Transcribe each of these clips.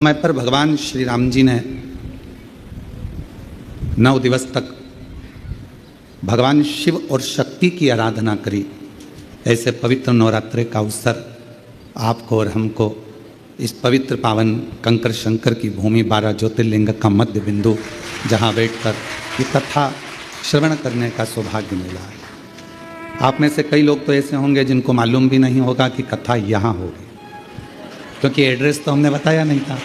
समय पर भगवान श्री राम जी ने 9 दिवस तक भगवान शिव और शक्ति की आराधना करी। ऐसे पवित्र नवरात्रि का अवसर आपको और हमको इस पवित्र पावन कंकर शंकर की भूमि 12 ज्योतिर्लिंग का मध्य बिंदु जहाँ बैठकर ये कथा श्रवण करने का सौभाग्य मिला है। आप में से कई लोग तो ऐसे होंगे जिनको मालूम भी नहीं होगा कि कथा यहाँ होगी, क्योंकि एड्रेस तो हमने बताया नहीं था।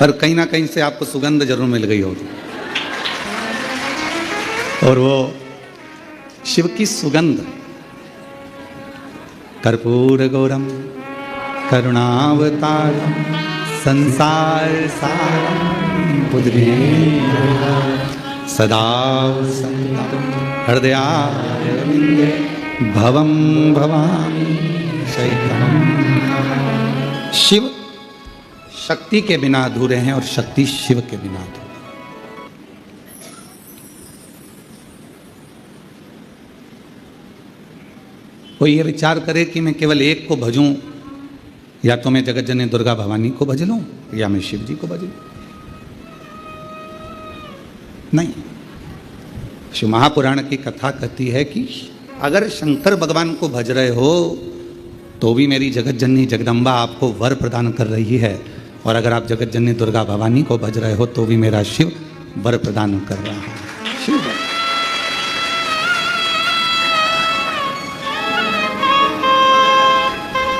पर कहीं ना कहीं से आपको सुगंध जरूर मिल गई होगी, और वो शिव की सुगंध। कर्पूर गौरम करुणावतारम संसार सारम पुद्रीं सदा वसन्तं हृदयारविन्दे भवं भवामि शैखवम्। शिव शक्ति के बिना अधूरे हैं और शक्ति शिव के बिना अधूरे। कोई ये विचार करे कि मैं केवल एक को भजूं, या तो मैं जगत जननी दुर्गा भवानी को भज लूं या मैं शिव जी को भज लूं। नहीं, शिव महापुराण की कथा कहती है कि अगर शंकर भगवान को भज रहे हो तो भी मेरी जगत जननी जगदम्बा आपको वर प्रदान कर रही है, और अगर आप जगत जननी दुर्गा भवानी को भज रहे हो तो भी मेरा शिव वर प्रदान कर रहा है। शिव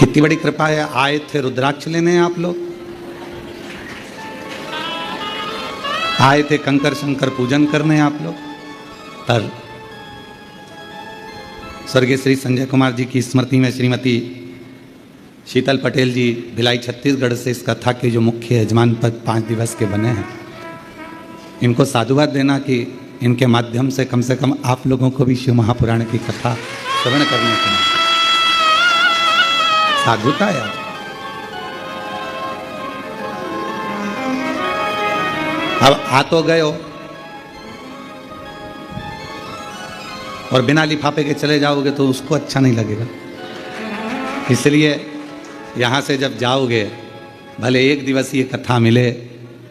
कितनी बड़ी कृपा है। आए थे रुद्राक्ष लेने आप लोग, आए थे कंकर शंकर पूजन करने आप लोग, पर स्वर्गीय श्री संजय कुमार जी की स्मृति में श्रीमती शीतल पटेल जी भिलाई छत्तीसगढ़ से इस कथा के जो मुख्य यजमान पद 5 दिवस के बने हैं, इनको साधुवाद देना कि इनके माध्यम से कम आप लोगों को भी शिव महापुराण की कथा श्रवण करने को मिला। साधुता है। अब आ तो गए हो और बिना लिफाफे के चले जाओगे तो उसको अच्छा नहीं लगेगा। इसलिए यहाँ से जब जाओगे, भले 1 दिवसीय कथा मिले,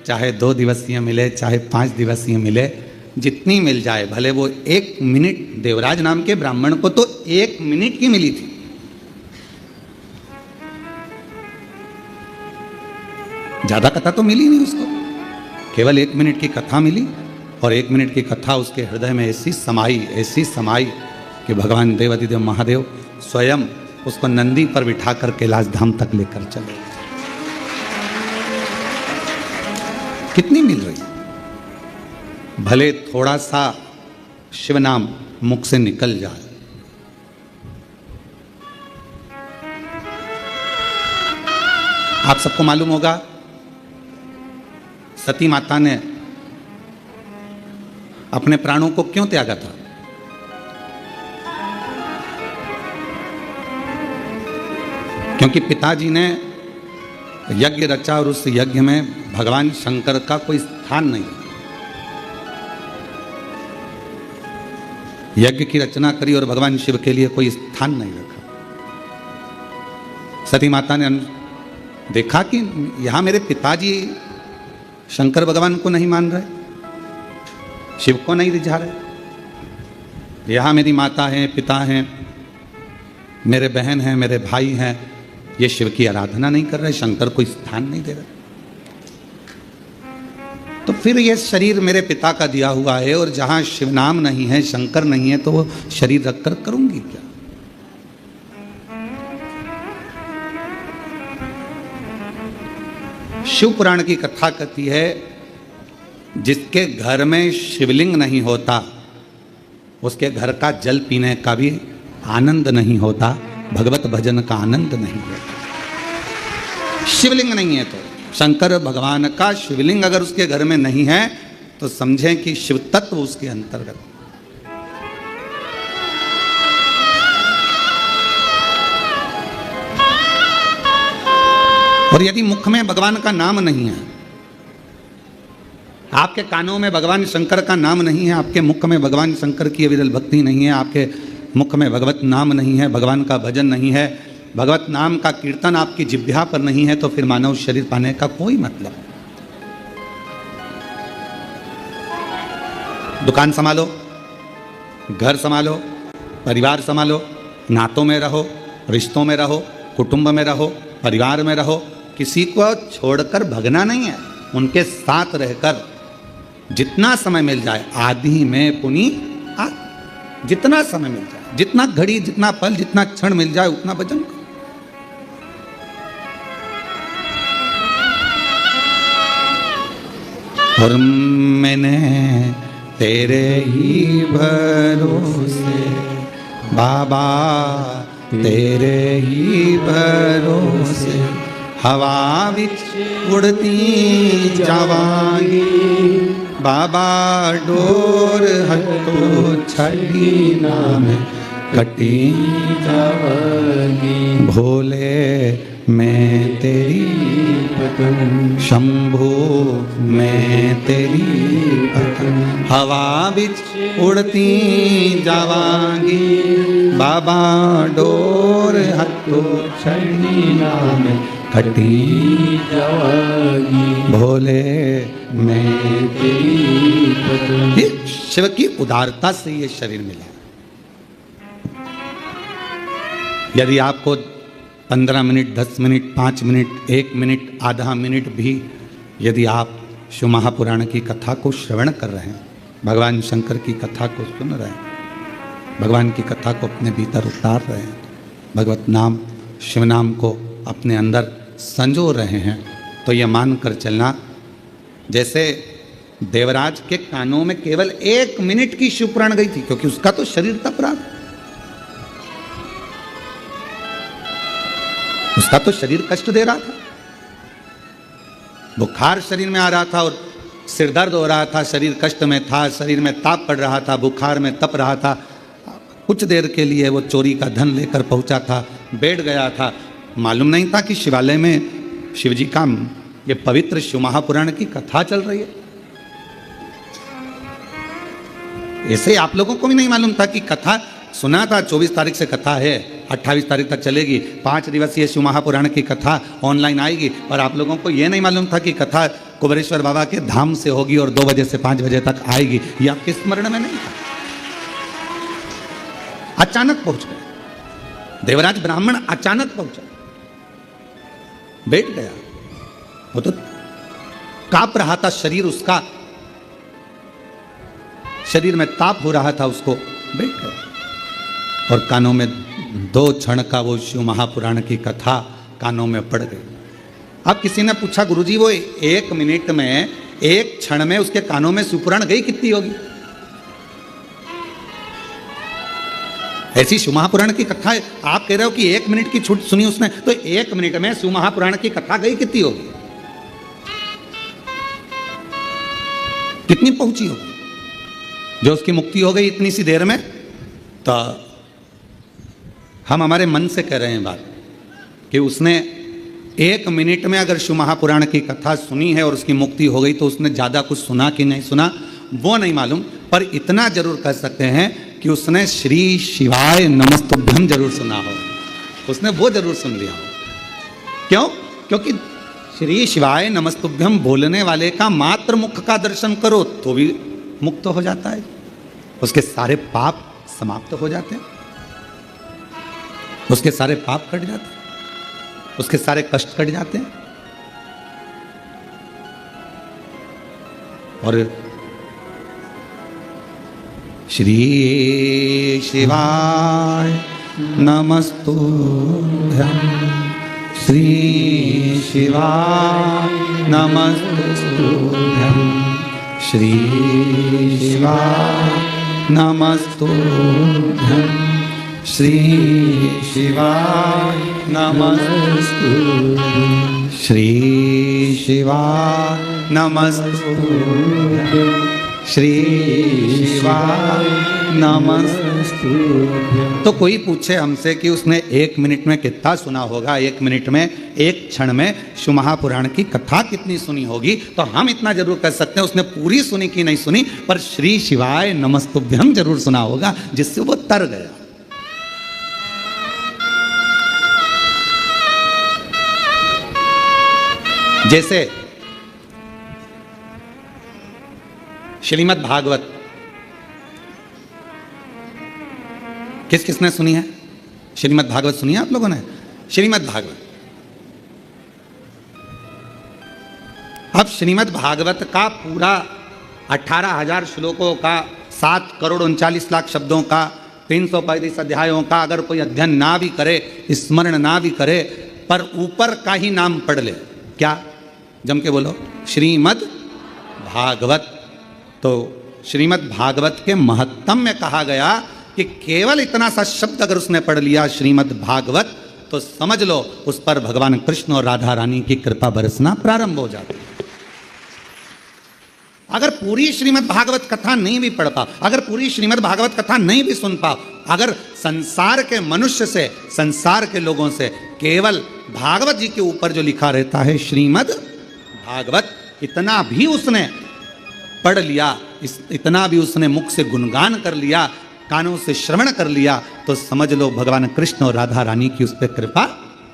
चाहे 2 दिवसीय मिले, चाहे 5 दिवसीय मिले, जितनी मिल जाए, भले वो 1 मिनट, देवराज नाम के ब्राह्मण को तो 1 मिनट की मिली थी। ज्यादा कथा तो मिली नहीं उसको, केवल 1 मिनट की कथा मिली, और 1 मिनट की कथा उसके हृदय में ऐसी समाई कि भगवान देवाधिदेव महादेव स्वयं उसको नंदी पर बिठा कर कैलाश धाम तक लेकर चले। कितनी मिल रही, भले थोड़ा सा शिव नाम मुख से निकल जाए। आप सबको मालूम होगा, सती माता ने अपने प्राणों को क्यों त्यागा था? क्योंकि पिताजी ने यज्ञ रचा और उस यज्ञ में भगवान शंकर का कोई स्थान नहीं। यज्ञ की रचना करी और भगवान शिव के लिए कोई स्थान नहीं रखा। सती माता ने देखा कि यहां मेरे पिताजी शंकर भगवान को नहीं मान रहे, शिव को नहीं रिझा रहे। यहाँ मेरी माता हैं, पिता हैं, मेरे बहन हैं, मेरे भाई हैं, ये शिव की आराधना नहीं कर रहे, शंकर को स्थान नहीं दे रहे। तो फिर ये शरीर मेरे पिता का दिया हुआ है, और जहाँ शिव नाम नहीं है, शंकर नहीं है, तो वो शरीर रखकर करूंगी क्या? शिव पुराण की कथा कहती है, जिसके घर में शिवलिंग नहीं होता उसके घर का जल पीने का भी आनंद नहीं होता, भगवत भजन का आनंद नहीं होता। शिवलिंग नहीं है तो, शंकर भगवान का शिवलिंग अगर उसके घर में नहीं है तो समझें कि शिव तत्व उसके अंतर्गत। और यदि मुख में भगवान का नाम नहीं है, आपके कानों में भगवान शंकर का नाम नहीं है, आपके मुख में भगवान शंकर की अविरल भक्ति नहीं है, आपके मुख में भगवत नाम नहीं है, भगवान का भजन नहीं है, भगवत नाम का कीर्तन आपकी जिह्वा पर नहीं है, तो फिर मानव शरीर पाने का कोई मतलब। दुकान संभालो, घर संभालो, परिवार संभालो, नातों में रहो, रिश्तों में रहो, कुटुंब में रहो, परिवार में रहो, किसी को छोड़कर भगना नहीं है। उनके साथ रहकर जितना समय मिल जाए, आदि में पुनि आ, जितना समय मिल जाए, जितना घड़ी, जितना पल, जितना क्षण मिल जाए, उतना भजन करो। और मैंने तेरे ही भरोसे बाबा, तेरे ही भरोसे हवा विच उड़ती जावांगी बाबा, डोर हटो छड़ी नाम कटी जावांगी। भोले मैं तेरी पतन, शंभो मैं तेरी पतन, हवा बिच उड़ती जावांगी बाबा, डोर हटो छड़ी नाम कटी जावांगी। भोले मैं तेरी पतन। ये शिव की उदारता से ये शरीर मिला। यदि आपको 15 मिनट, 10 मिनट, 5 मिनट, 1 मिनट, आधा मिनट भी यदि आप शिव महापुराण की कथा को श्रवण कर रहे हैं, भगवान शंकर की कथा को सुन रहे हैं, भगवान की कथा को अपने भीतर उतार रहे हैं, भगवत नाम शिव नाम को अपने अंदर संजो रहे हैं, तो यह मान कर चलना जैसे देवराज के कानों में केवल 1 मिनट की शिव पुराण गई थी, क्योंकि उसका तो शरीर तप रहा था, उसका तो शरीर कष्ट दे रहा था, बुखार शरीर में आ रहा था और सिर दर्द हो रहा था, शरीर कष्ट में था, शरीर में ताप पड़ रहा था, बुखार में तप रहा था। कुछ देर के लिए वो चोरी का धन लेकर पहुंचा था, बैठ गया था, मालूम नहीं था कि शिवालय में शिवजी का ये पवित्र शिव महापुराण की कथा चल रही है। ऐसे आप लोगों को भी नहीं मालूम था कि कथा, सुना था 24 तारीख से कथा है, 28 तारीख तक चलेगी, 5 दिवसीय शिव महापुराण की कथा ऑनलाइन आएगी, और आप लोगों को यह नहीं मालूम था कि कथा कुबेरेश्वर बाबा के धाम से होगी और 2 बजे से 5 बजे तक आएगी। यह आपके स्मरण में नहीं था, अचानक पहुंच गए। देवराज ब्राह्मण अचानक पहुंचा, बैठ गया, वो तो कांप रहा था शरीर उसका, शरीर में ताप हो रहा था, उसको बैठ गया और कानों में 2 क्षण का वो शिव महापुराण की कथा कानों में पड़ गई। अब किसी ने पूछा, गुरुजी वो 1 मिनट में, 1 क्षण में उसके कानों में शिवपुराण गई कितनी होगी? ऐसी शिव महापुराण की कथा है, आप कह रहे हो कि 1 मिनट की छूट सुनी उसने, तो 1 मिनट में शिव महापुराण की कथा गई कितनी होगी, कितनी पहुंची होगी? जो उसकी मुक्ति हो गई इतनी सी देर में। तो हम हमारे मन से कह रहे हैं बात कि उसने 1 मिनट में अगर शिव महापुराण की कथा सुनी है और उसकी मुक्ति हो गई, तो उसने ज़्यादा कुछ सुना कि नहीं सुना वो नहीं मालूम, पर इतना जरूर कह सकते हैं कि उसने श्री शिवाय नमस्तुभ्यम जरूर सुना हो, उसने वो जरूर सुन लिया हो। क्यों? क्योंकि श्री शिवाय नमस्तुभ्यम बोलने वाले का मात्र मुख का दर्शन करो तो भी मुक्त हो जाता है, उसके सारे पाप समाप्त हो जाते हैं, उसके सारे पाप कट जाते हैं, उसके सारे कष्ट कट जाते हैं। और श्री शिवाय नमस्तुभ्यं, श्री शिवाय नमस्तुभ्यं, श्री शिवाय नमस्तुभ्यं, श्री शिवाय नमस्तुभ्यं, श्री शिवाय नमस्तुभ्यं, श्री शिवाय नमस्तुभ्यं। तो कोई पूछे हमसे कि उसने 1 मिनट में कितना सुना होगा, 1 मिनट में, 1 क्षण में शिव महापुराण की कथा कितनी सुनी होगी, तो हम इतना जरूर कह सकते हैं उसने पूरी सुनी कि नहीं सुनी, पर श्री शिवाय नमस्तुभ्यम जरूर सुना होगा, जिससे वो तर गया। जैसे श्रीमद् भागवत किसने सुनी है? श्रीमद् भागवत सुनी है आप लोगों ने? श्रीमद् भागवत, अब श्रीमद् भागवत का पूरा 18,000 श्लोकों का 7,39,00,000 शब्दों का 335 अध्यायों का अगर कोई अध्ययन ना भी करे, स्मरण ना भी करे, पर ऊपर का ही नाम पढ़ ले, क्या? जम के बोलो, श्रीमद् भागवत। तो श्रीमद् भागवत के महत्तम में कहा गया कि केवल इतना सा शब्द अगर उसने पढ़ लिया श्रीमद् भागवत, तो समझ लो उस पर भगवान कृष्ण और राधा रानी की कृपा बरसना प्रारंभ हो जाती। अगर पूरी श्रीमद् भागवत कथा नहीं भी पढ़ पाओ, अगर पूरी श्रीमद् भागवत कथा नहीं भी सुन पाओ, अगर संसार के मनुष्य से, संसार के लोगों से केवल भागवत जी के ऊपर जो लिखा रहता है श्रीमद् भागवत, इतना भी उसने पढ़ लिया, इतना भी उसने मुख से गुणगान कर लिया, कानों से श्रवण कर लिया, तो समझ लो भगवान कृष्ण और राधा रानी की उस पर कृपा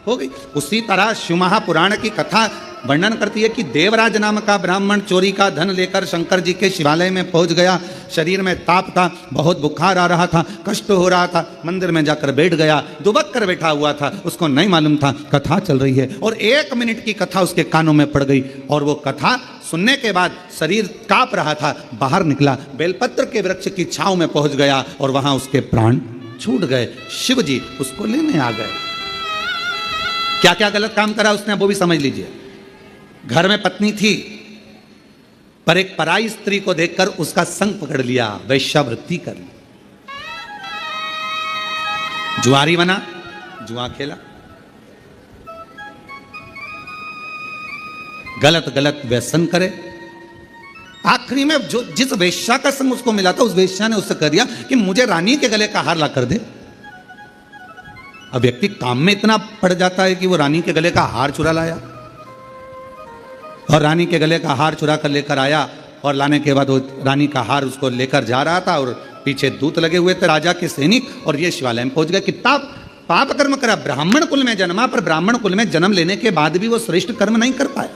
हो गई। उसी तरह शिव महापुराण की कथा वर्णन करती है कि देवराज नाम का ब्राह्मण चोरी का धन लेकर शंकर जी के शिवालय में पहुंच गया। शरीर में ताप था, बहुत बुखार आ रहा था, कष्ट हो रहा था, मंदिर में जाकर बैठ गया, दुबक कर बैठा हुआ था, उसको नहीं मालूम था कथा चल रही है, और 1 मिनट की कथा उसके कानों में पड़ गई, और वो कथा सुनने के बाद शरीर कांप रहा था, बाहर निकला, बेलपत्र के वृक्ष की छांव में पहुंच गया, और वहां उसके प्राण छूट गए। शिव जी उसको लेने आ गए। क्या क्या गलत काम करा उसने, वो भी समझ लीजिए। घर में पत्नी थी, पर एक पराई स्त्री को देखकर उसका संग पकड़ लिया, वैश्यावृत्ति कर ली, जुआरी बना, जुआ खेला, गलत गलत व्यसन करे। आखिरी में जो जिस वेश्या का संग उसको मिला था, उस वेश्या ने उससे कह दिया कि मुझे रानी के गले का हार ला कर दे। अब व्यक्ति काम में इतना पड़ जाता है कि वो रानी के गले का हार चुरा लाया, और रानी के गले का हार चुरा कर लेकर आया, और लाने के बाद वो रानी का हार उसको लेकर जा रहा था, और पीछे दूत लगे हुए थे राजा के सैनिक, और ये शिवालय में पहुंच गए। कितना पाप कर्म करा, ब्राह्मण कुल में जन्मा, पर ब्राह्मण कुल में जन्म लेने के बाद भी वो श्रेष्ठ कर्म नहीं कर पाया।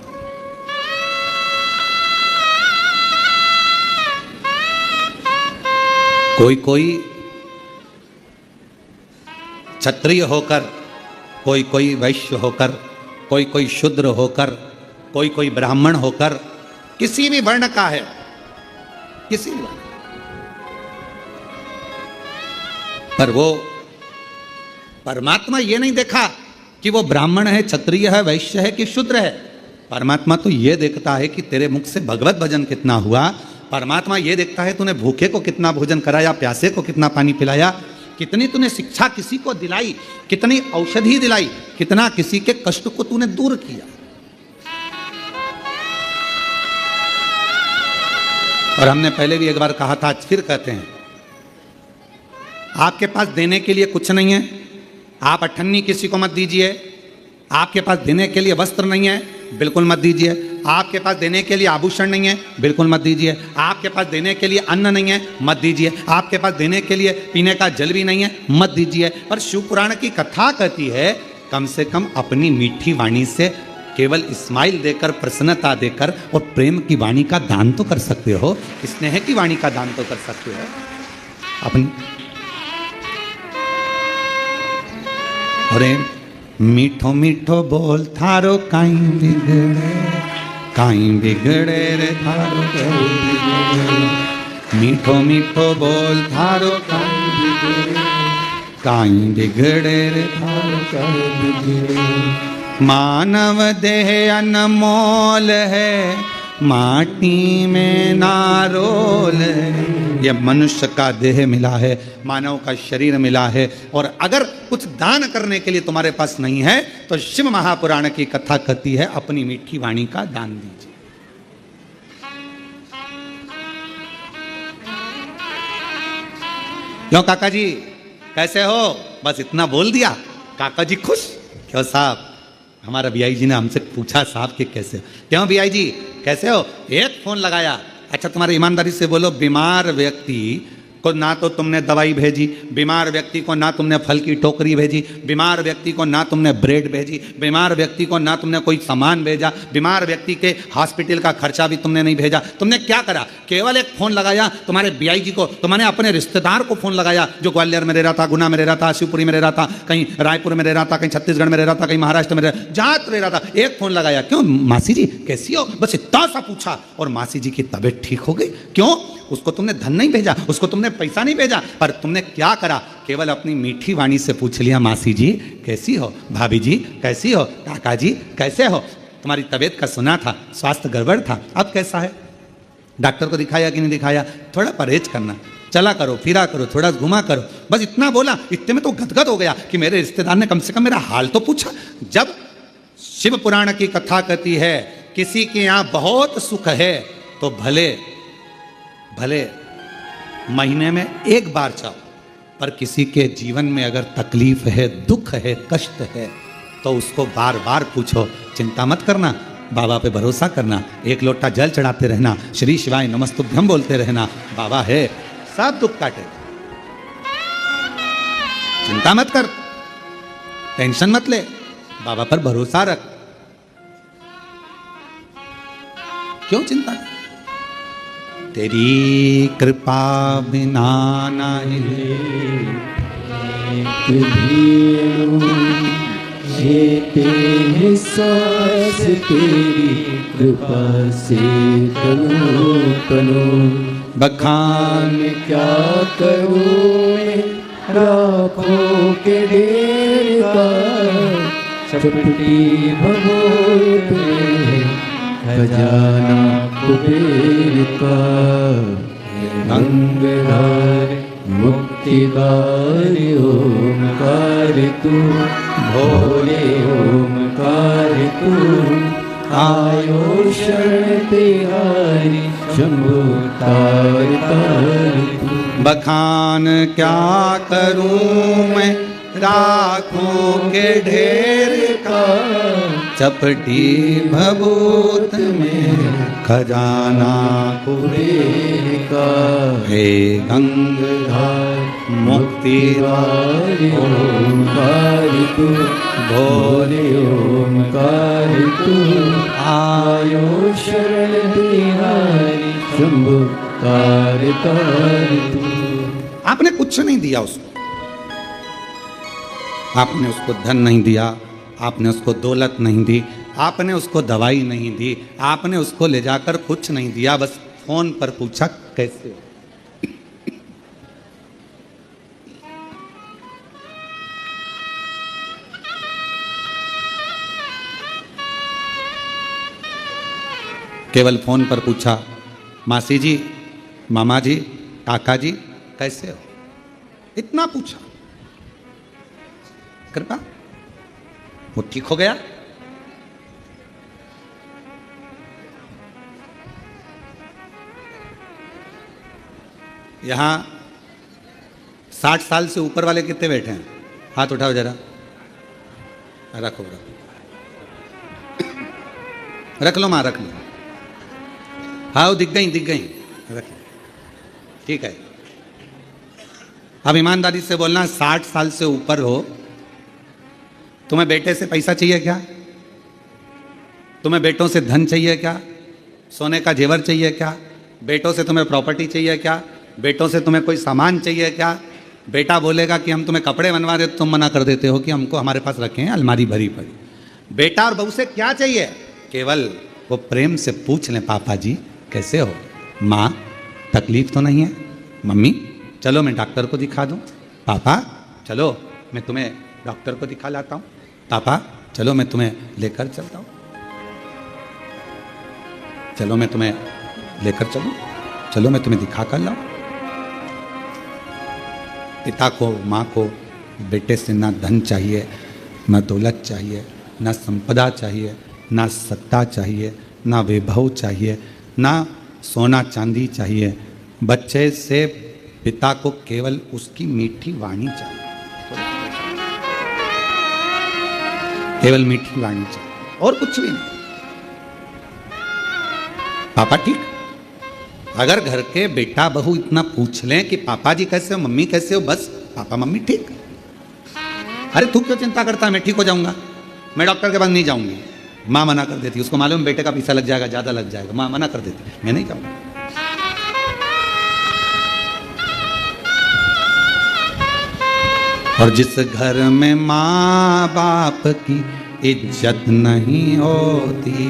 कोई कोई क्षत्रिय होकर, कोई कोई वैश्य होकर, कोई कोई शूद्र होकर, कोई कोई ब्राह्मण होकर, किसी भी वर्ण का है, किसी भी वर्ण, पर वो परमात्मा ये नहीं देखा कि वो ब्राह्मण है, क्षत्रिय है, वैश्य है कि शूद्र है। परमात्मा तो ये देखता है कि तेरे मुख से भगवत भजन कितना हुआ। परमात्मा ये देखता है तूने भूखे को कितना भोजन कराया, प्यासे को कितना पानी पिलाया, कितनी तूने शिक्षा किसी को दिलाई, कितनी औषधि दिलाई, कितना किसी के कष्ट को तूने दूर किया। और हमने पहले भी एक बार कहा था, आज फिर कहते हैं, आपके पास देने के लिए कुछ नहीं है, आप अठन्नी किसी को मत दीजिए। आपके पास देने के लिए वस्त्र नहीं है, बिल्कुल मत दीजिए। आपके पास देने के लिए आभूषण नहीं है, बिल्कुल मत दीजिए। आपके पास देने के लिए अन्न नहीं है, मत दीजिए। आपके पास देने के लिए पीने का जल भी नहीं है, मत दीजिए। पर शिव पुराण की कथा कहती है, कम से कम अपनी मीठी वाणी से केवल स्माइल देकर, प्रसन्नता देकर और प्रेम की वाणी का दान तो कर सकते हो, स्नेह की वाणी का दान तो कर सकते हो अपनी। अरे मीठो मीठो बोल थारो काई बिगड़े रे थारो मीठो मीठो बोल थारो काई बिगड़े रे थारो। मानव देह अनमोल है, माटी में नारोल है। यह मनुष्य का देह मिला है, मानव का शरीर मिला है, और अगर कुछ दान करने के लिए तुम्हारे पास नहीं है तो शिव महापुराण की कथा कहती है, अपनी मीठी वाणी का दान दीजिए। क्यों काका जी कैसे हो? बस इतना बोल दिया, काका जी खुश। क्यों साहब, हमारा बीआई जी ने हमसे पूछा साहब कि कैसे हो? क्यों बीआई जी कैसे हो? एक फोन लगाया। अच्छा तुम्हारी ईमानदारी से बोलो, बीमार व्यक्ति को ना तो तुमने दवाई भेजी, बीमार व्यक्ति को ना तुमने फल की टोकरी भेजी, बीमार व्यक्ति को ना तुमने ब्रेड भेजी, बीमार व्यक्ति को ना तुमने कोई सामान भेजा, बीमार व्यक्ति के हॉस्पिटल का खर्चा भी तुमने नहीं भेजा। तुमने क्या करा? केवल एक फोन लगाया तुम्हारे बीआईजी को, तुम्हारे अपने रिश्तेदार को फोन लगाया जो ग्वालियर में रह रहा था, गुना में रह रहा था, शिवपुरी में रह रहा था, कहीं रायपुर में रह रहा था, कहीं छत्तीसगढ़ में रह रहा था, कहीं महाराष्ट्र में जहां रह रहा था, एक फोन लगाया। क्यों मासी जी कैसी हो? बस इतना सा पूछा और मासी जी की तबीयत ठीक हो गई। क्यों? उसको तुमने धन नहीं भेजा, उसको तुमने पैसा नहीं भेजा, पर तुमने क्या करा? केवल अपनी मीठी वाणी से पूछ लिया, मासी जी कैसी हो, भाभी जी कैसी हो, काका जी कैसे हो? तुम्हारी तबीयत का सुना था, स्वास्थ्य गड़बड़ था, अब कैसा है? डॉक्टर को दिखाया कि नहीं दिखाया? थोड़ा परहेज करना, चला करो, फिरा करो, थोड़ा घुमा करो। बस इतना बोला, इतने में तो गदगद हो गया कि मेरे रिश्तेदार ने कम से कम मेरा हाल तो पूछा। जब शिव पुराण की कथा कहती है किसी के यहां बहुत सुख है तो भले भले महीने में एक बार जाओ, पर किसी के जीवन में अगर तकलीफ है, दुख है, कष्ट है तो उसको बार बार पूछो। चिंता मत करना, बाबा पे भरोसा करना, एक लोटा जल चढ़ाते रहना, श्री शिवाय नमस्तुभ्यम बोलते रहना, बाबा है, सब दुख काटेगा। चिंता मत कर, टेंशन मत ले, बाबा पर भरोसा रख। क्यों चिंता कर? तेरी कृपा बिना नहीं सांस तेरी कृपा से तनु बखान क्या करूं मैं राखों के ढेर का, चपटी भगोत में खजाना कुबेर का। गंगाधार मुक्तिदार ओमकार तू, भोले ओमकार तू, आयो शरण तिहारी शंभु तार तार तू। बखान क्या करूं मैं राखों के ढेर का, चपटी भभूत में खजाना कुबेर का। हे गंगाधार मुक्तिदार ओमकार तू, भोले ओमकार तू, आयो शरण तिहारी शंभु तार तार तू। आपने कुछ नहीं दिया उसको, आपने उसको धन नहीं दिया, आपने उसको दौलत नहीं दी, आपने उसको दवाई नहीं दी, आपने उसको ले जाकर कुछ नहीं दिया, बस फोन पर पूछा कैसे हो। केवल फोन पर पूछा, मासी जी, मामा जी, काका जी कैसे हो, इतना पूछा। कृपा वो ठीक हो गया। यहां 60 साल से ऊपर वाले कितने बैठे हैं? हाथ उठाओ जरा, रखो रख लो मां, रख लो। हाँ दिख गई, दिख गई, रख लो, ठीक है। अब ईमानदारी से बोलना, 60 साल से ऊपर हो, तुम्हें बेटे से पैसा चाहिए क्या? तुम्हें बेटों से धन चाहिए क्या? सोने का जेवर चाहिए क्या? बेटों से तुम्हें प्रॉपर्टी चाहिए क्या? बेटों से तुम्हें कोई सामान चाहिए क्या? बेटा बोलेगा कि हम तुम्हें कपड़े बनवा रहे, तुम मना कर देते हो कि हमको हमारे पास रखे हैं अलमारी भरी पड़ी। बेटा और बहू से क्या चाहिए? केवल वो प्रेम से पूछ लें, पापा जी कैसे हो, माँ तकलीफ तो नहीं है, मम्मी चलो मैं डॉक्टर को दिखा दूँ, पापा चलो मैं तुम्हें डॉक्टर को दिखा लाता हूँ, पापा चलो मैं तुम्हें लेकर चलता हूँ, चलो मैं तुम्हें लेकर चलूँ, चलो मैं तुम्हें दिखा कर लाऊं। पिता को, माँ को बेटे से ना धन चाहिए, ना दौलत चाहिए, ना संपदा चाहिए, ना सत्ता चाहिए, ना वैभव चाहिए, ना सोना चांदी चाहिए। बच्चे से पिता को केवल उसकी मीठी वाणी चाहिए, केवल मीठी वाणी चाहिए और कुछ भी नहीं। पापा ठीक, अगर घर के बेटा बहू इतना पूछ लें कि पापा जी कैसे हो, मम्मी कैसे हो, बस पापा मम्मी ठीक। अरे तू क्यों चिंता करता है, मैं ठीक हो जाऊंगा, मैं डॉक्टर के पास नहीं जाऊंगी। माँ मना कर देती, उसको मालूम बेटे का पैसा लग जाएगा, ज़्यादा लग जाएगा, माँ मना कर देती, मैं नहीं जाऊंगा। और जिस घर में माँ बाप की इज्जत नहीं होती,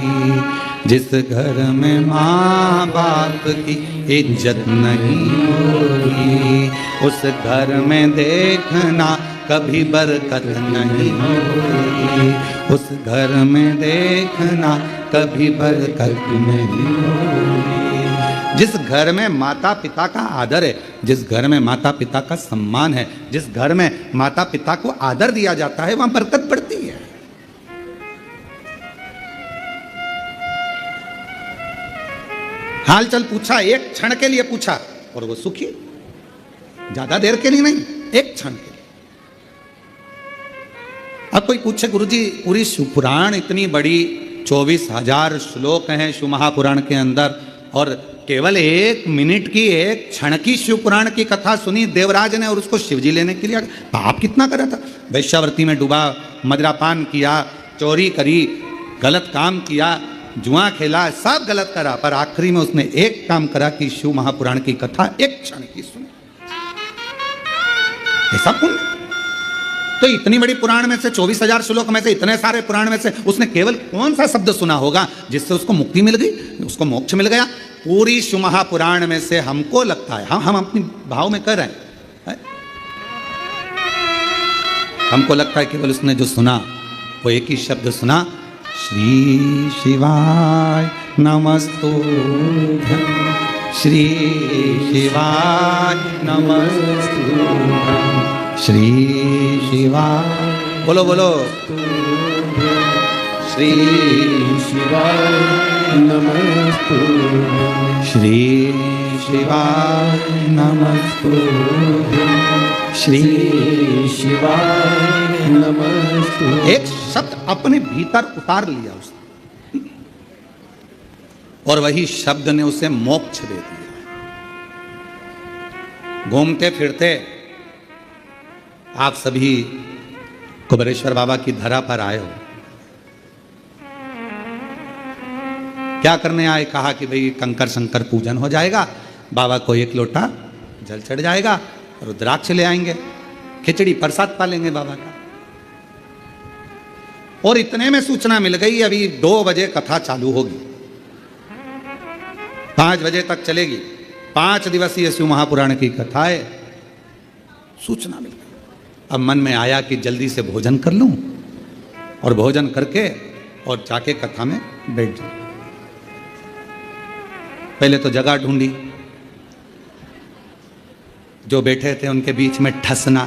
जिस घर में माँ बाप की इज्जत नहीं होती, उस घर में देखना कभी बरकत नहीं होती, उस घर में देखना कभी बरकत नहीं होती। जिस घर में माता पिता का आदर है, जिस घर में माता पिता का सम्मान है, जिस घर में माता पिता को आदर दिया जाता है, वहां बरकत बढ़ती है। हाल चल पूछा, एक क्षण के लिए पूछा और वो सुखी, ज्यादा देर के लिए नहीं, एक क्षण के लिए। अब कोई पूछे गुरुजी पूरी शिवपुराण इतनी बड़ी 24,000 श्लोक हैं शिव महापुराण के अंदर, और केवल 1 मिनट की, 1 क्षण की शिवपुराण की कथा सुनी देवराज ने और उसको शिवजी लेने के लिए पाप कितना करा था। वैश्यावृत्ति में डूबा, मदिरापान किया, चोरी करी, गलत काम किया, जुआ खेला, सब गलत करा, पर आखिरी में उसने एक काम करा कि शिव महापुराण की कथा 1 क्षण की सुनी। ऐसा पुण्य। तो इतनी बड़ी पुराण में से 24,000 श्लोक में से, इतने सारे पुराण में से उसने केवल कौन सा शब्द सुना होगा जिससे उसको मुक्ति मिल गई, उसको मोक्ष मिल गया। पूरी शिव महापुराण में से हमको लगता है, हम अपनी भाव में कर रहे हैं, हमको लगता है केवल उसने जो सुना वो एक ही शब्द सुना, श्री शिवाय नमस्तुभ्यं, श्री शिवाय नमस्तुभ्यं, श्री शिवाय, बोलो बोलो, श्री शिवाय नमस्तुभ्यं, श्री शिवाय नमस्तुभ्यं, श्री शिवाय नमस्तुभ्यं। एक शब्द अपने भीतर उतार लिया उसने, और वही शब्द ने उसे मोक्ष दे दिया। घूमते फिरते आप सभी कुबेरेश्वर बाबा की धरा पर आए हो, क्या करने आए? कहा कि भाई कंकर शंकर पूजन हो जाएगा, बाबा को 1 लोटा जल चढ़ जाएगा, रुद्राक्ष ले आएंगे, खिचड़ी प्रसाद पालेंगे बाबा का। और इतने में सूचना मिल गई अभी 2 बजे कथा चालू होगी, 5 बजे तक चलेगी, 5 दिवसीय शिव महापुराण की कथा है। सूचना मिल गई। अब मन में आया कि जल्दी से भोजन कर लूं, और भोजन करके और जाके कथा में बैठ जाऊं। पहले तो जगह ढूंढी, जो बैठे थे उनके बीच में ठसना,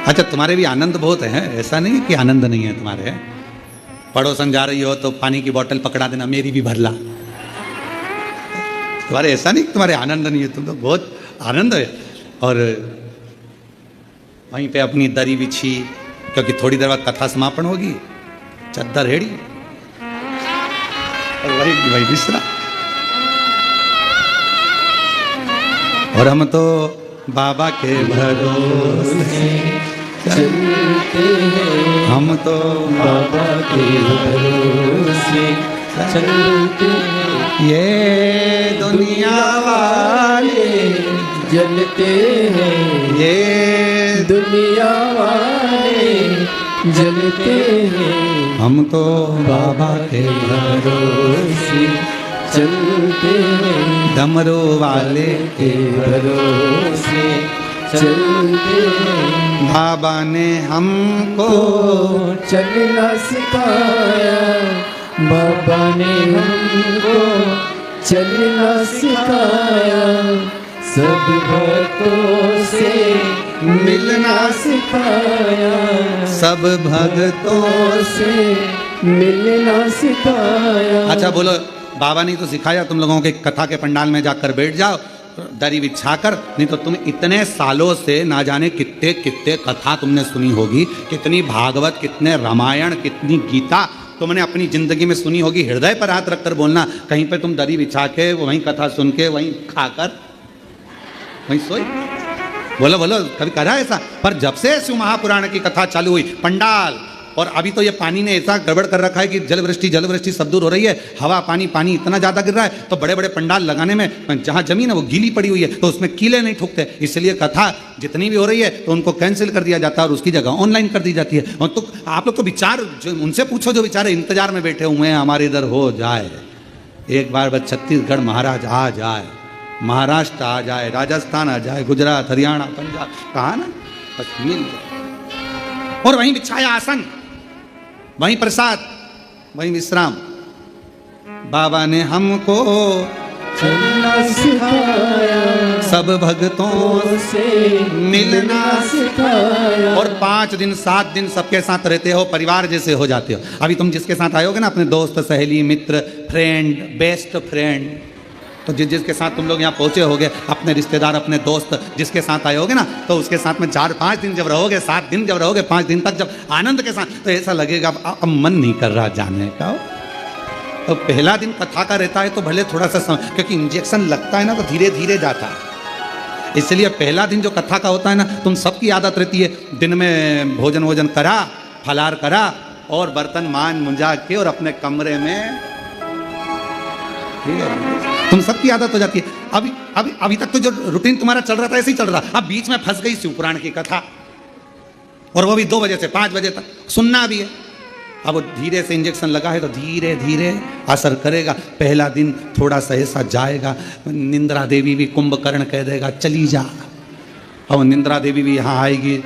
अच्छा तुम्हारे भी आनंद बहुत है, ऐसा नहीं कि आनंद नहीं है तुम्हारे। पड़ोसन जा रही हो तो पानी की बोतल पकड़ा देना, मेरी भी भर ला। तुम्हारे ऐसा नहीं कि तुम्हारे आनंद नहीं है, तुम तो बहुत आनंद है। और वहीं पे अपनी दरी बिछी, क्योंकि थोड़ी देर बाद कथा समापन होगी, चद्दर हेड़ी और वही बिस्तरा। और हम तो बाबा के भरोसे चलते हैं, हम तो बाबा के भरोसे चलते हैं। ये दुनिया वाले जलते हैं, ये दुनिया वाले जलते हैं। हम तो बाबा के भरोसे चलते हैं, डमरू वाले के भरोसे चलते हैं। बाबा ने हमको चलना सिखाया, बाबा ने हमको चलना सिखाया। सब भक्तों से मिलना सिखाया, सब भक्तों से मिलना सिखाया। अच्छा बोलो, बाबा ने तो सिखाया तुम लोगों के कथा के पंडाल में जाकर बैठ जाओ दरी बिछाकर, नहीं तो तुम इतने सालों से ना जाने कितने कितने कथा तुमने सुनी होगी, कितनी भागवत, कितने रामायण, कितनी गीता तुमने अपनी जिंदगी में सुनी होगी। हृदय पर हाथ रखकर बोलना, कहीं पे तुम दरी बिछा के वहीं कथा सुन के वहीं खाकर वहीं सोई। बोलो बोलो, कभी करा ऐसा? पर जब से शिव महापुराण की कथा चालू हुई, पंडाल, और अभी तो ये पानी ने ऐसा गड़बड़ कर रखा है कि जल वृष्टि सब दूर हो रही है, हवा पानी इतना ज़्यादा गिर रहा है, तो बड़े बड़े पंडाल लगाने में जहाँ जमीन है वो गीली पड़ी हुई है, तो उसमें कीले नहीं ठुकते, इसलिए कथा जितनी भी हो रही है तो उनको कैंसिल कर दिया जाता है और उसकी जगह ऑनलाइन कर दी जाती है। और तो आप लोग को विचार, जो उनसे पूछो जो बेचारे इंतजार में बैठे हुए हैं हमारे इधर हो जाए, एक बार बस छत्तीसगढ़ महाराज आ जाए, महाराष्ट्र आ जाए, राजस्थान आ जाए, गुजरात, हरियाणा, पंजाब, कहा ना, बस मिल जाए। और वहीं बिछाया आसन, वहीं प्रसाद, वहीं विश्राम। बाबा ने हमको चलना सिखाया, सब भक्तों से मिलना सिखाया। और 5 दिन 7 दिन सबके साथ रहते हो, परिवार जैसे हो जाते हो। अभी तुम जिसके साथ आयोगे ना, अपने दोस्त, सहेली, मित्र, फ्रेंड, बेस्ट फ्रेंड, तो जिसके साथ तुम लोग यहाँ पहुँचे होगे, अपने रिश्तेदार, अपने दोस्त जिसके साथ आए होगे ना, तो उसके साथ में 4-5 दिन जब रहोगे, 7 दिन जब रहोगे, 5 दिन तक जब आनंद के साथ, तो ऐसा लगेगा अब मन नहीं कर रहा जाने का। तो पहला दिन कथा का रहता है तो भले थोड़ा सा क्योंकि इंजेक्शन लगता है ना तो धीरे धीरे जाता है, इसलिए पहला दिन जो कथा का होता है ना, तुम सबकी आदत रहती है दिन में भोजन करा, फलार करा और बर्तन मान मुंजा के और अपने कमरे में, ठीक है, तुम सबकी आदत हो जाती है। अभी तक तो जो रूटीन तुम्हारा चल रहा था ऐसे ही चल रहा, अब बीच में फंस गई शिव पुराण की कथा, और वो भी 2 बजे से 5 बजे तक सुनना भी है। अब धीरे से इंजेक्शन लगा है तो धीरे धीरे असर करेगा। पहला दिन थोड़ा सा ऐसा जाएगा, निंद्रा देवी भी कुंभकर्ण कह देगा चली जा, और निंद्रा देवी भी यहाँ आएगी,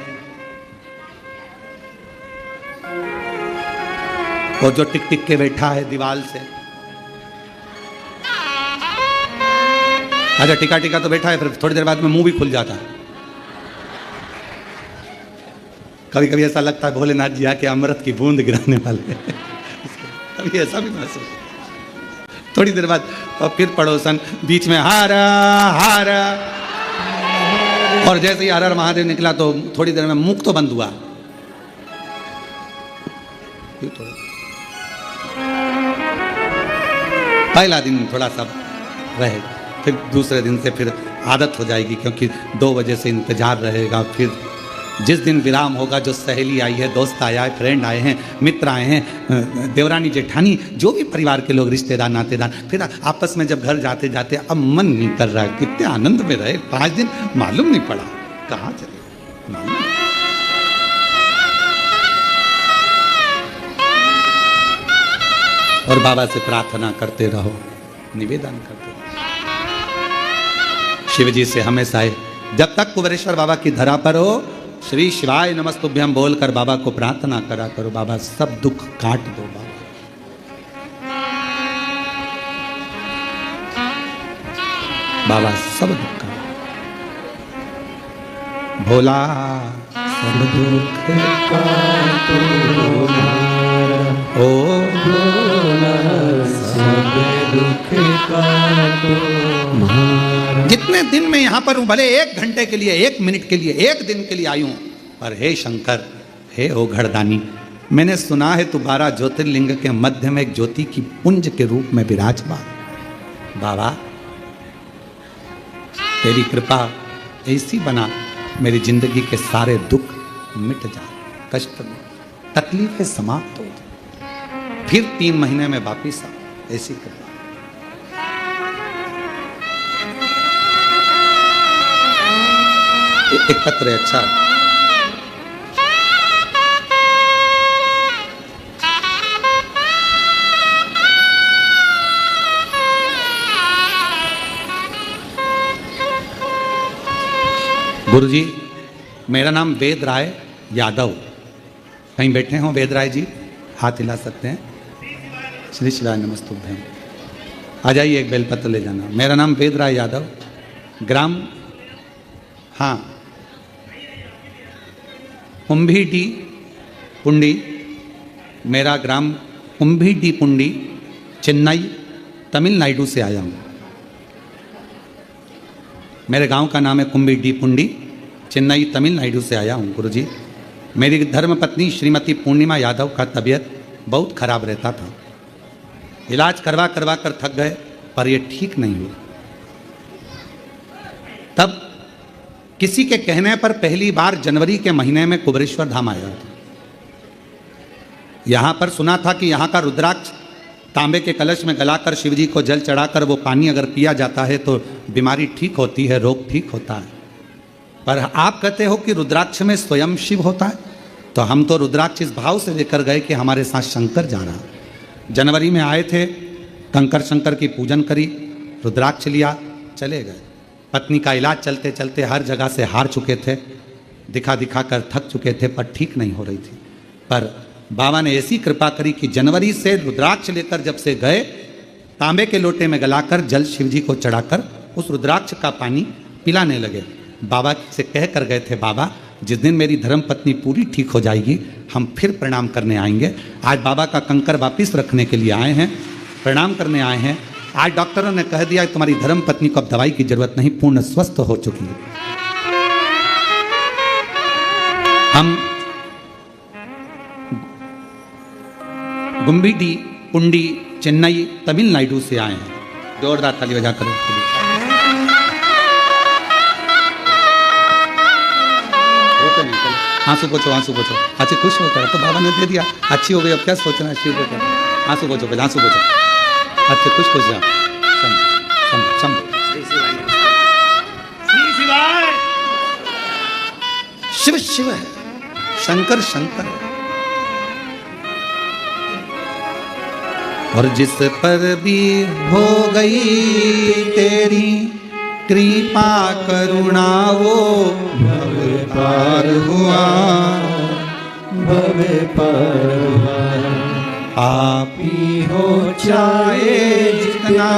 और जो टिक टिक के बैठा है दीवाल से, अच्छा टिका तो बैठा है, फिर थोड़ी देर बाद में मुंह भी खुल जाता है। कभी कभी ऐसा लगता है भोलेनाथ जी आके अमृत की बूंद गिराने वाले कभी ऐसा भी महसूस। थोड़ी देर बाद और फिर पड़ोसन बीच में हारा हारा, और जैसे ही हर हर महादेव निकला तो थोड़ी देर में मुख तो बंद हुआ। पहला दिन थोड़ा सा रहेगा, फिर दूसरे दिन से फिर आदत हो जाएगी, क्योंकि 2 बजे से इंतजार रहेगा। फिर जिस दिन विराम होगा, जो सहेली आई है, दोस्त आया है, फ्रेंड आए हैं, मित्र आए हैं, देवरानी जेठानी, जो भी परिवार के लोग, रिश्तेदार, नातेदार, फिर आपस में जब घर जाते जाते अब मन नहीं कर रहा है, कितने आनंद में रहे 5 दिन, मालूम नहीं पड़ा कहाँ चले, मालूम नहीं। और बाबा से प्रार्थना करते रहो, निवेदन करते रहो, शिव जी से हमेशा जब तक कुबेरेश्वर बाबा की धरा पर हो, श्री शिवाय नमस्तुभ्यम बोलकर बाबा को प्रार्थना करा करो, बाबा सब दुख काट दो, बाबा सब दुख काट, भोला सब दुख काटो, ओ भोला सब दुख काटो। जितने दिन में यहाँ पर हूँ, भले 1 घंटे के लिए, 1 मिनट के लिए, 1 दिन के लिए आई हूँ, पर हे शंकर, हे ओ घरदानी, मैंने सुना है तू 12 ज्योतिर्लिंग के मध्य में एक ज्योति की पुंज के रूप में विराजमान। बाबा तेरी कृपा ऐसी बना, मेरी जिंदगी के सारे दुख मिट जाए, कष्ट तकलीफें समाप्त हो, फिर 3 महीने में वापिस आ, ऐसी कृपा। एक पत्र है, अच्छा गुरुजी, मेरा नाम वेद राय यादव, कहीं बैठे हो वेद राय जी, हाथ हिला सकते हैं। श्री शिवाय नमस्तुभ्यम, आ जाइए, एक बेलपत्र ले जाना। मेरा नाम वेद राय यादव, ग्राम, हाँ, कुंभी पुंडी, मेरा ग्राम कुंभी पुंडी, चेन्नई, तमिलनाडु से आया हूँ। मेरे गांव का नाम है कुम्बी पुंडी, चेन्नई तमिलनाडु से आया हूँ गुरुजी। मेरी धर्मपत्नी श्रीमती पूर्णिमा यादव का तबीयत बहुत खराब रहता था। इलाज करवा करवा कर थक गए, पर ये ठीक नहीं हुआ। तब किसी के कहने पर पहली बार जनवरी के महीने में कुबेरेश्वर धाम आया था। यहाँ पर सुना था कि यहाँ का रुद्राक्ष तांबे के कलश में गलाकर शिव जी को जल चढ़ाकर वो पानी अगर पिया जाता है तो बीमारी ठीक होती है, रोग ठीक होता है। पर आप कहते हो कि रुद्राक्ष में स्वयं शिव होता है, तो हम तो रुद्राक्ष इस भाव से लेकर गए कि हमारे साथ शंकर जा रहा है। जनवरी में आए थे, कंकर शंकर की पूजन करी, रुद्राक्ष लिया, चले गए। पत्नी का इलाज चलते चलते हर जगह से हार चुके थे, दिखा दिखा कर थक चुके थे, पर ठीक नहीं हो रही थी। पर बाबा ने ऐसी कृपा करी कि जनवरी से रुद्राक्ष लेकर जब से गए, तांबे के लोटे में गलाकर जल शिव जी को चढ़ाकर उस रुद्राक्ष का पानी पिलाने लगे। बाबा से कह कर गए थे, बाबा जिस दिन मेरी धर्मपत्नी पूरी ठीक हो जाएगी हम फिर प्रणाम करने आएंगे। आज बाबा का कंकर वापिस रखने के लिए आए हैं, प्रणाम करने आए हैं। आज डॉक्टरों ने कह दिया तुम्हारी धर्मपत्नी को अब दवाई की जरूरत नहीं, पूर्ण स्वस्थ हो चुकी है। हम गुम्बी पुंडी चेन्नई तमिलनाडु से आए हैं। जोरदार ताली बजा करो। आंसू पोछो, आंसू पोछो। अच्छी खुश होकर तो बाबा ने दे दिया, अच्छी हो गई, अब क्या सोचना है शिव को। आंसू पोछो पहले, आंसू पोछो। अच्छे खुश खुश जाओ। शिव शिव है, शंकर शंकर है। और जिस पर भी हो गई तेरी कृपा करुणा वो भव पार हुआ, भव पार हुआ। आप ही हो चाहे जितना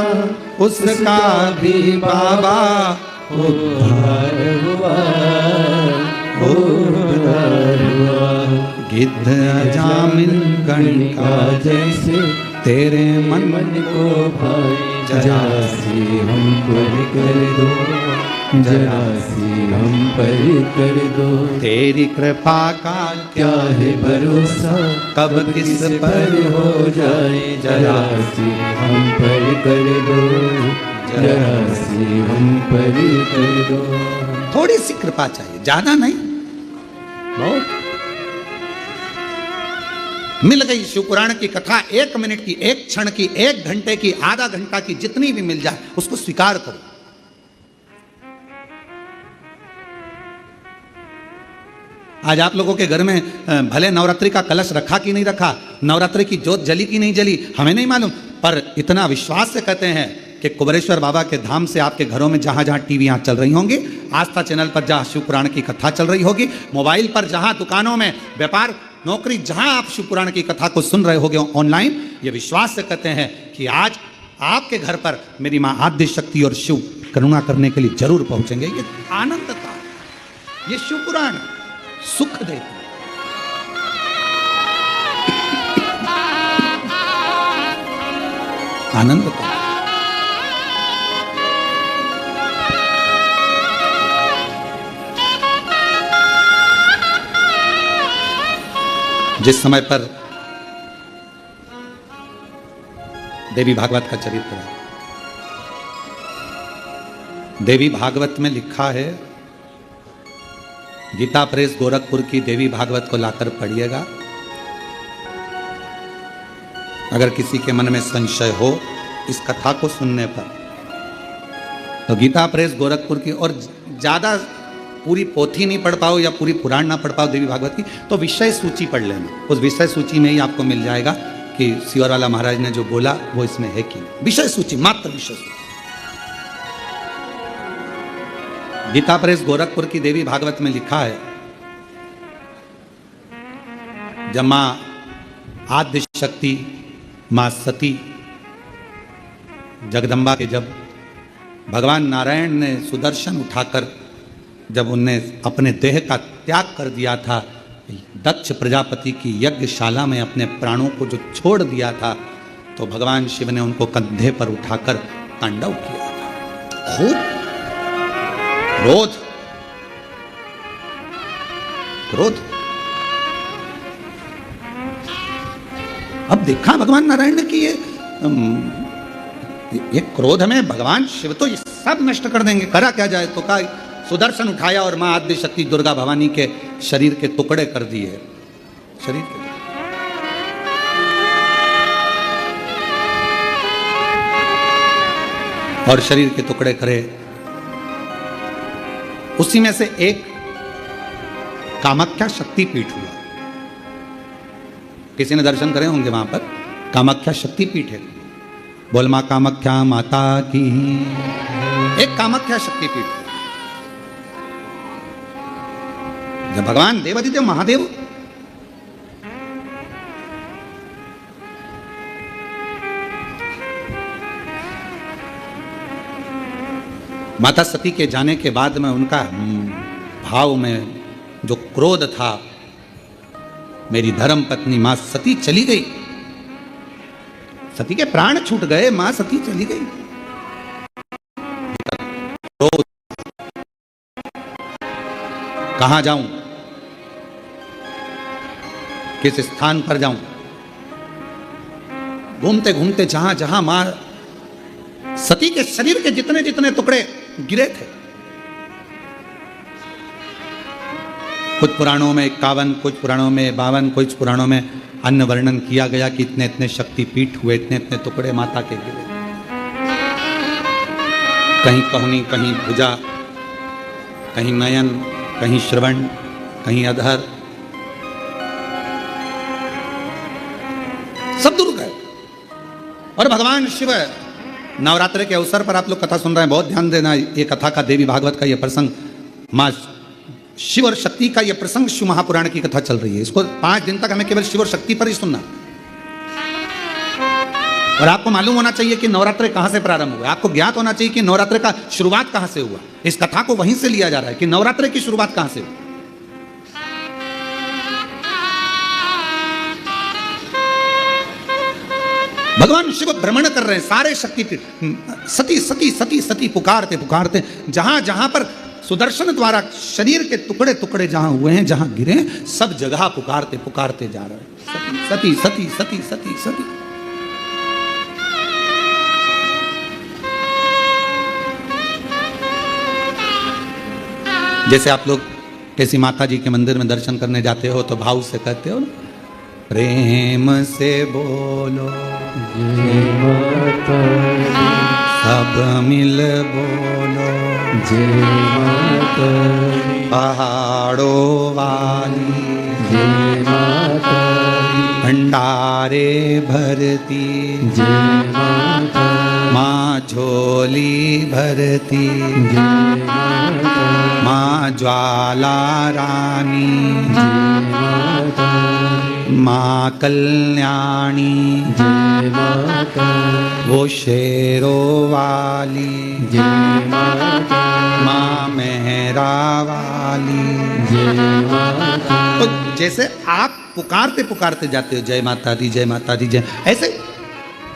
उसका भी बाबा उद्धार हुआ, उद्धार हुआ। गिद्ध अजामिन गणिका जैसे तेरे मन मन को भाई, जरा सी हम पर कर दो, जरा सी हम पर कर दो। तेरी कृपा का क्या है भरोसा कब किस पर हो जाए, जरा सी हम पर कर दो, जरा सी हम पर कर दो। थोड़ी सी कृपा चाहिए, ज्यादा नहीं, बहुत। मिल गई शिवपुराण की कथा, 1 मिनट की, 1 क्षण की, 1 घंटे की, आधा घंटा की, जितनी भी मिल जाए उसको स्वीकार करो। आज आप लोगों के घर में भले नवरात्रि का कलश रखा कि नहीं रखा, नवरात्रि की ज्योत जली कि नहीं जली, हमें नहीं मालूम, पर इतना विश्वास से कहते हैं कि कुबेरेश्वर बाबा के धाम से आपके घरों में जहां जहां टीवियां चल रही होंगी, आस्था चैनल पर जहां शिवपुराण की कथा चल रही होगी, मोबाइल पर जहां, दुकानों में, व्यापार, नौकरी, जहां आप शिवपुराण की कथा को सुन रहे होगे ऑनलाइन, ये विश्वास से कहते हैं कि आज आपके घर पर मेरी मां आद्य शक्ति और शिव करुणा करने के लिए जरूर पहुंचेंगे। ये आनंद था, ये शिवपुराण सुख देता, आनंद था। जिस समय पर देवी भागवत का चरित्र है, देवी भागवत में लिखा है, गीता प्रेस गोरखपुर की देवी भागवत को लाकर पढ़िएगा। अगर किसी के मन में संशय हो इस कथा को सुनने पर, तो गीता प्रेस गोरखपुर की, और ज़्यादा पूरी पोथी नहीं पढ़ पाओ या पूरी पुराण ना पढ़ पाओ देवी भागवत की, तो विषय सूची पढ़ लेना। उस विषय सूची में ही आपको मिल जाएगा कि सियोरवाला महाराज ने जो बोला वो इसमें है कि विषय सूची, मात्र विषय सूची। गीता प्रेस गोरखपुर की देवी भागवत में लिखा है, जब मां आद्य शक्ति, मां सती जगदम्बा के, जब भगवान नारायण ने सुदर्शन उठाकर जब उनने अपने देह का त्याग कर दिया था, दक्ष प्रजापति की यज्ञशाला में अपने प्राणों को जो छोड़ दिया था, तो भगवान शिव ने उनको कंधे पर उठाकर तांडव किया था। खूब क्रोध, क्रोध। अब देखा भगवान नारायण ने कि ये क्रोध में भगवान शिव तो ये सब नष्ट कर देंगे, करा क्या जाए। तो कहा सुदर्शन उठाया और मां आद्य शक्ति दुर्गा भवानी के शरीर के टुकड़े कर दिए, शरीर के। और शरीर के टुकड़े करे, उसी में से एक कामाख्या शक्तिपीठ हुआ। किसी ने दर्शन करे होंगे वहां पर, कामाख्या शक्तिपीठ है। बोल मां कामाख्या माता की, एक कामाख्या शक्तिपीठ। जब भगवान देवादिदेव महादेव माता सती के जाने के बाद में उनका भाव में जो क्रोध था, मेरी धर्म पत्नी मां सती चली गई, सती के प्राण छूट गए, मां सती चली गई। क्रोध, कहां जाऊं, किस स्थान पर जाऊं। घूमते घूमते जहां जहां मां सती के शरीर के जितने जितने टुकड़े गिरे थे, कुछ पुराणों में 51, कुछ पुराणों में 52, कुछ पुराणों में अन्य वर्णन किया गया कि इतने इतने शक्तिपीठ हुए, इतने इतने टुकड़े माता के गिरे। कहीं कहनी, कहीं भुजा, कहीं नयन, कहीं श्रवण, कहीं अधर, सब दूर गए। और भगवान शिव नवरात्र के अवसर पर आप लोग कथा सुन रहे हैं, बहुत ध्यान देना। ये कथा का, देवी भागवत का ये प्रसंग, मां शिव और शक्ति का ये प्रसंग शिव महापुराण की कथा चल रही है। इसको 5 दिन तक हमें केवल शिव और शक्ति पर ही सुनना। और आपको मालूम होना चाहिए कि नवरात्र कहां से प्रारंभ हुआ। आपको ज्ञात होना चाहिए कि नवरात्र का शुरुआत कहां से हुआ। इस कथा को वहीं से लिया जा रहा है कि नवरात्र की शुरुआत कहां से हुई। भगवान शिव भ्रमण कर रहे हैं सारे शक्तिपीठ, सती सती सती सती पुकारते पुकारते, जहां जहां पर सुदर्शन द्वारा शरीर के टुकड़े टुकड़े जहां हुए हैं, जहां गिरे, सब जगह पुकारते पुकारते जा रहे हैं, सती सती सती सती सती। जैसे आप लोग किसी माता जी के मंदिर में दर्शन करने जाते हो तो भाव से कहते हो ना, प्रेम से बोलो जय माता दी, सब मिल बोलो जय माता दी, पहाड़ों वाली जय माता दी, भंडारे भरती जय माता दी, माँ झोली भरती जय माता दी, माँ ज्वाला रानी जय माता दी, माँ कल्याणी जय माता दी, वो शेरों वाली जय माता दी, माँ मेहरा वाली। जय माता तो जैसे आप पुकारते पुकारते जाते हो जय माता दी जय माता दी जय, ऐसे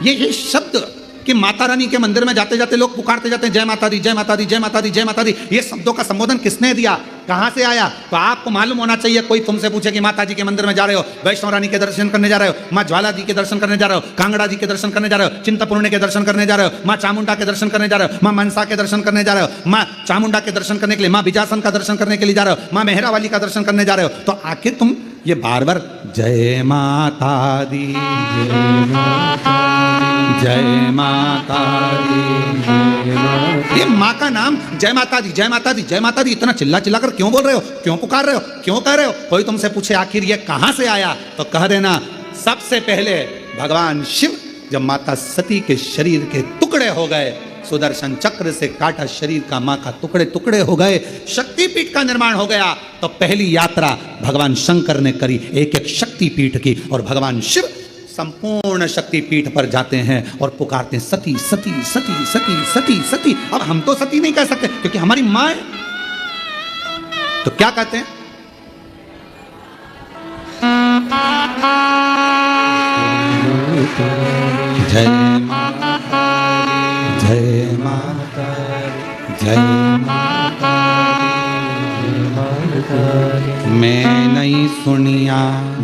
ये शब्द कि माता रानी के मंदिर में जाते जाते लोग पुकारते जाते हैं जय माता दी जय माता दी जय माता दी जय माता दी। ये शब्दों का संबोधन किसने दिया, कहां से आया? तो आपको मालूम होना चाहिए। कोई तुमसे पूछे कि माता जी के मंदिर में जा रहे हो, वैष्णव रानी के दर्शन करने जा रहे हो, माँ ज्वाला जी के दर्शन करने जा रहे हो, कांगड़ा जी के दर्शन करने जा रहे हो, चिंतपूर्णी के दर्शन करने जा रहे हो, माँ चामुंडा के दर्शन करने जा रहे हो, माँ मनसा के दर्शन करने जा रहे हो, माँ चामुंडा के दर्शन करने के लिए, माँ बिजासन का दर्शन करने के लिए जा रहे हो, माँ मेहरा वाली का दर्शन करने जा रहे हो, तो आखिर तुम ये बार बार जय माता दी जय माता दी, ये माँ का नाम जय माता दी जय माता दी जय माता दी इतना चिल्ला चिल्ला कर क्यों बोल रहे हो, क्यों पुकार रहे हो, क्यों कह रहे हो? कोई तुमसे पूछे आखिर ये कहां से आया, तो कह देना सबसे पहले भगवान शिव जब माता सती के शरीर के टुकड़े हो गए, सुदर्शन चक्र से काटा शरीर का मां का टुकड़े टुकड़े हो गए, शक्तिपीठ का निर्माण हो गया, तो पहली यात्रा भगवान शंकर ने करी एक एक शक्तिपीठ की, और भगवान शिव संपूर्ण शक्तिपीठ पर जाते हैं और पुकारते हैं सती सती सती सती सती सती। अब हम तो सती नहीं कह सकते क्योंकि हमारी मां है, तो क्या कहते हैं? जय माता जय माता जय माता माता दी, मैं नहीं सुनिया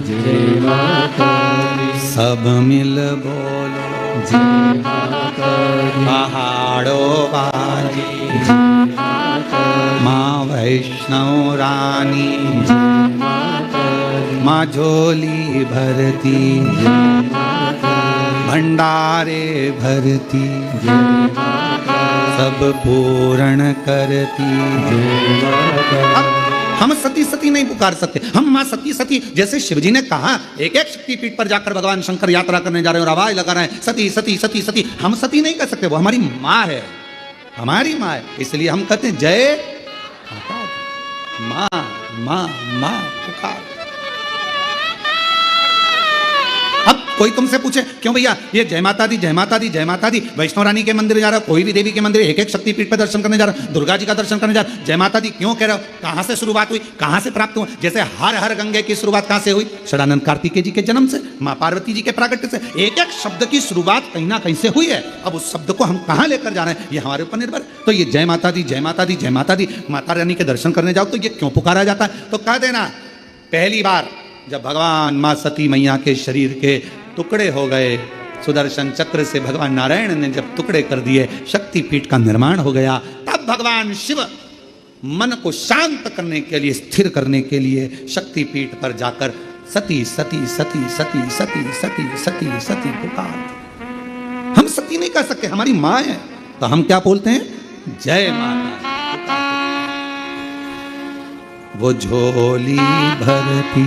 जय माता दी, सब मिल बोलो जय माता दी, पहाड़ो बाजी जय माता दी, माँ वैष्णव रानी जय माता दी, माँ झोली भरती जय माता दी, भंडारे भरती जय माता दी, सब पूर्ण करती। जय माता दी। हम सती सती नहीं पुकार सकते, हम माँ सती सती, जैसे शिवजी ने कहा एक एक शक्तिपीठ पर जाकर भगवान शंकर यात्रा करने जा रहे हैं और आवाज लगा रहे हैं सती सती सती सती, हम सती नहीं कर सकते, वो हमारी माँ है, हमारी माँ है, इसलिए हम कहते हैं जय माता दी। माँ माँ माँ पुकार। अब कोई तुमसे पूछे क्यों भैया ये जय माता दी जय माता दी जय माता दी, वैष्णव रानी के मंदिर जा रहा हो, कोई भी देवी के मंदिर, एक एक शक्तिपीठ पर दर्शन करने जा रहा हो, दुर्गा जी का दर्शन करने जा रहा हो, जय माता दी क्यों कह रहे हो? कहां से शुरुआत हुई, कहां से प्राप्त हुआ? जैसे हर हर गंगे की शुरुआत कहां से हुई? षडानंद कार्तिकेय जी के जन्म से, माँ पार्वती जी के प्राकट्य से। एक एक शब्द की शुरुआत कहीं ना कहीं से हुई है। अब उस शब्द को हम कहां लेकर जा रहे हैं ये हमारे ऊपर निर्भर। तो ये जय माता दी जय माता दी जय माता दी, माता रानी के दर्शन करने जाओ तो ये क्यों पुकारा जाता है? तो कह देना पहली बार जब भगवान माँ सती मैया के शरीर के टुकड़े हो गए, सुदर्शन चक्र से भगवान नारायण ने जब टुकड़े कर दिए, शक्तिपीठ का निर्माण हो गया, तब भगवान शिव मन को शांत करने के लिए, स्थिर करने के लिए शक्तिपीठ पर जाकर सती सती सती सती सती सती सती सती पुकार। हम सती नहीं कर सकते, हमारी माँ है, तो हम क्या बोलते हैं? जय माता। वो झोली भरती